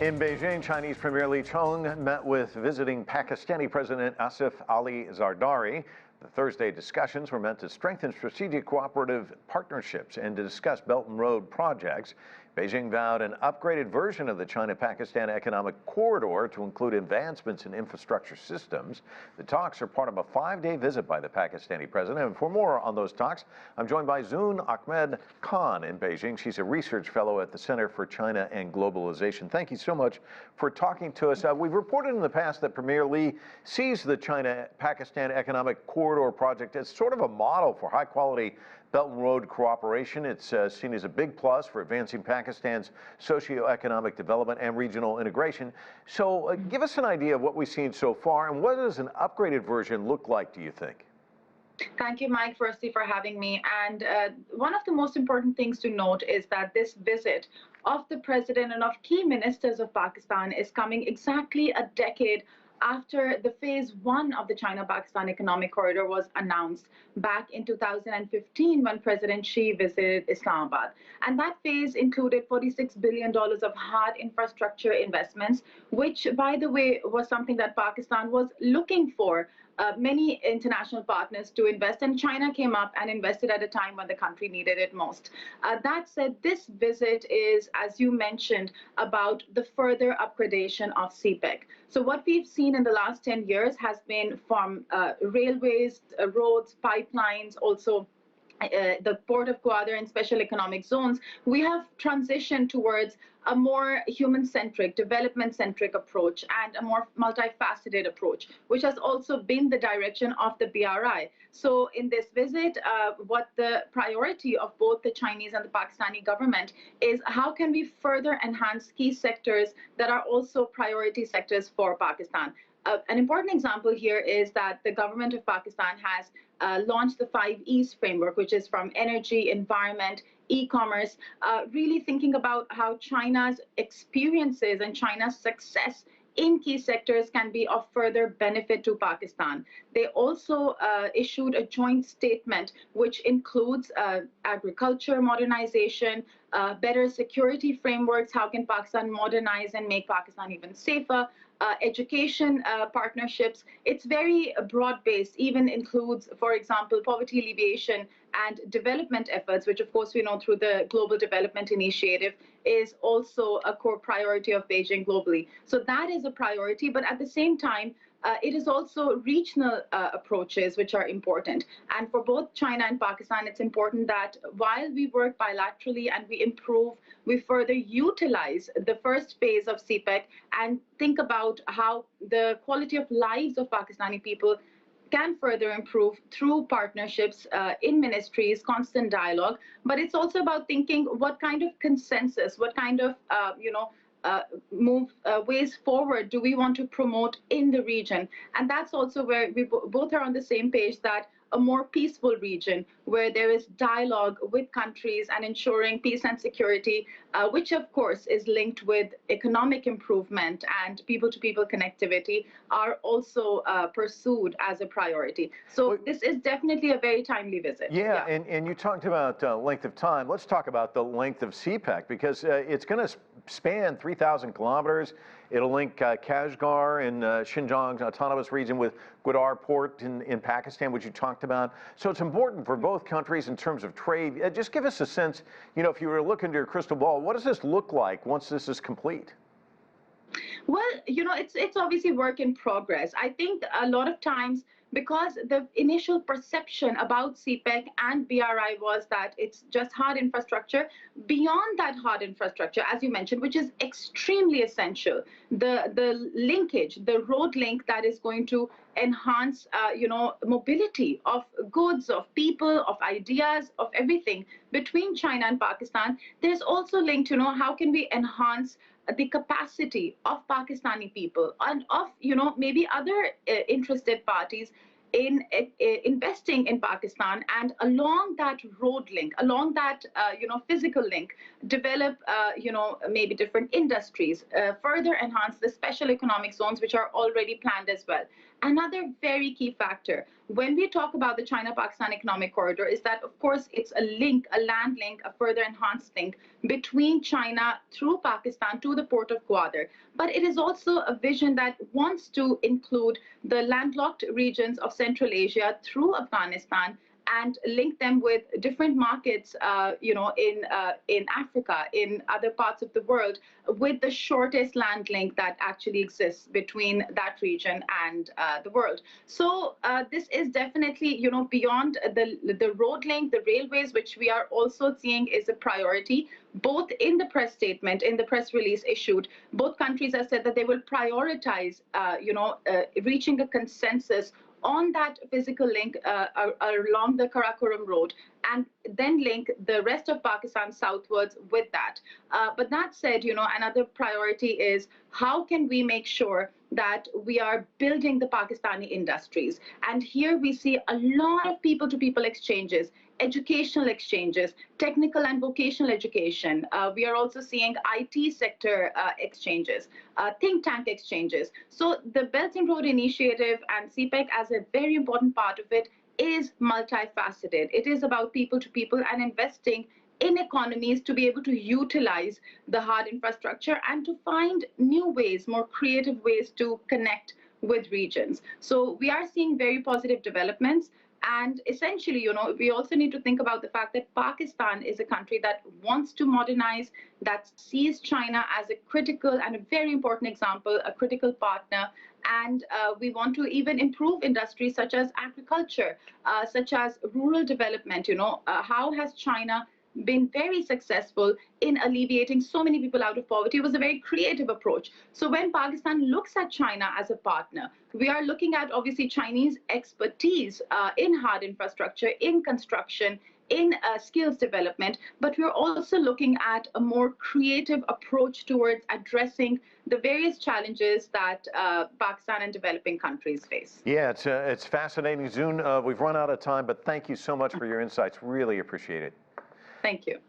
In Beijing, Chinese Premier Li Cheng met with visiting Pakistani President Ali Zardari. The Thursday discussions were meant to strengthen strategic cooperative partnerships and to discuss Belt and Road projects. Beijing vowed an upgraded version of the China-Pakistan Economic Corridor to include advancements in infrastructure systems. The talks are part of a 5-day visit by the Pakistani president. And for more on those talks, I'm joined by Zoon Ahmed Khan in Beijing. She's a research fellow at the Center for China and Globalization. Thank you so much for talking to us. We've reported in the past that Premier Li sees the China-Pakistan Economic Corridor project as sort of a model for high-quality Belt and Road cooperation. It's seen as a big plus for advancing Pakistan's socio-economic development and regional integration. So give us an idea of what we've seen so far, and what does an upgraded version look like, do you think? Thank you, Mike, firstly, for having me. And one of the most important things to note is that this visit of the president and of key ministers of Pakistan is coming exactly a decade after the phase 1 of the China-Pakistan Economic Corridor was announced back in 2015 when President Xi visited Islamabad. And that phase included $46 billion of hard infrastructure investments, which, by the way, was something that Pakistan was looking for many international partners to invest, and China came up and invested at a time when the country needed it most. That said, this visit is, as you mentioned, about the further upgradation of CPEC. So what we've seen in the last 10 years has been from railways, roads, pipelines, also the Port of Gwadar and special economic zones. We have transitioned towards a more human-centric, development-centric approach and a more multifaceted approach, which has also been the direction of the BRI. So in this visit, what the priority of both the Chinese and the Pakistani government is how can we further enhance key sectors that are also priority sectors for Pakistan. An important example here is that the government of Pakistan has launched the 5 E's framework, which is from energy, environment, e-commerce, really thinking about how China's experiences and China's success in key sectors can be of further benefit to Pakistan. They also issued a joint statement which includes agriculture modernization, better security frameworks, how can Pakistan modernize and make Pakistan even safer, education partnerships. It's very broad-based, even includes, for example, poverty alleviation and development efforts, which of course we know through the Global Development Initiative is also a core priority of Beijing globally. So that is a priority, but at the same time, it is also regional approaches which are important. And for both China and Pakistan, it's important that while we work bilaterally and we improve, we further utilize the first phase of CPEC and think about how the quality of lives of Pakistani people can further improve through partnerships in ministries, constant dialogue. But it's also about thinking what kind of consensus, what kind of, ways forward do we want to promote in the region. And that's also where we both are on the same page, that a more peaceful region where there is dialogue with countries and ensuring peace and security, which of course is linked with economic improvement and people-to-people connectivity, are also pursued as a priority. So this is definitely a very timely visit. Yeah. And you talked about length of time. Let's talk about the length of CPEC, because it's going to span 3,000 kilometers. It'll link Kashgar in Xinjiang's autonomous region with Gwadar Port in Pakistan, which you talked about. So it's important for both countries in terms of trade. Just give us a sense, if you were to look into your crystal ball, what does this look like once this is complete? Well, it's obviously work in progress. I think a lot of times, because the initial perception about CPEC and BRI was that it's just hard infrastructure, beyond that hard infrastructure, as you mentioned, which is extremely essential, the linkage, the road link that is going to enhance, mobility of goods, of people, of ideas, of everything between China and Pakistan. There's also linked to how can we enhance the capacity of Pakistani people and of, maybe other interested parties in investing in Pakistan, and along that road link, along that physical link, develop maybe different industries, further enhance the special economic zones which are already planned as well. Another very key factor when we talk about the China-Pakistan Economic Corridor is that, of course, it's a link, a land link, a further enhanced link between China through Pakistan to the port of Gwadar. But it is also a vision that wants to include the landlocked regions of Central Asia through Afghanistan and link them with different markets, in Africa, in other parts of the world, with the shortest land link that actually exists between that region and the world. So this is definitely, beyond the road link, the railways, which we are also seeing is a priority. Both in the press statement, in the press release issued, both countries have said that they will prioritize, reaching a consensus on that physical link along the Karakoram Road, and then link the rest of Pakistan southwards with that. But that said, another priority is how can we make sure that we are building the Pakistani industries? And here we see a lot of people-to-people exchanges, educational exchanges, technical and vocational education. We are also seeing IT sector exchanges, think tank exchanges. So the Belt and Road Initiative and CPEC, as a very important part of it, is multifaceted. It is about people to people and investing in economies to be able to utilize the hard infrastructure and to find new ways, more creative ways to connect with regions. So we are seeing very positive developments. And essentially, we also need to think about the fact that Pakistan is a country that wants to modernize, that sees China as a critical and a very important example, a critical partner. And we want to even improve industries such as agriculture, such as rural development. How has China been very successful in alleviating so many people out of poverty? It was a very creative approach. So when Pakistan looks at China as a partner, we are looking at obviously Chinese expertise in hard infrastructure, in construction, in skills development, but we're also looking at a more creative approach towards addressing the various challenges that Pakistan and developing countries face. Yeah, it's fascinating, Zoon. We've run out of time, but thank you so much for your insights. Really appreciate it. Thank you.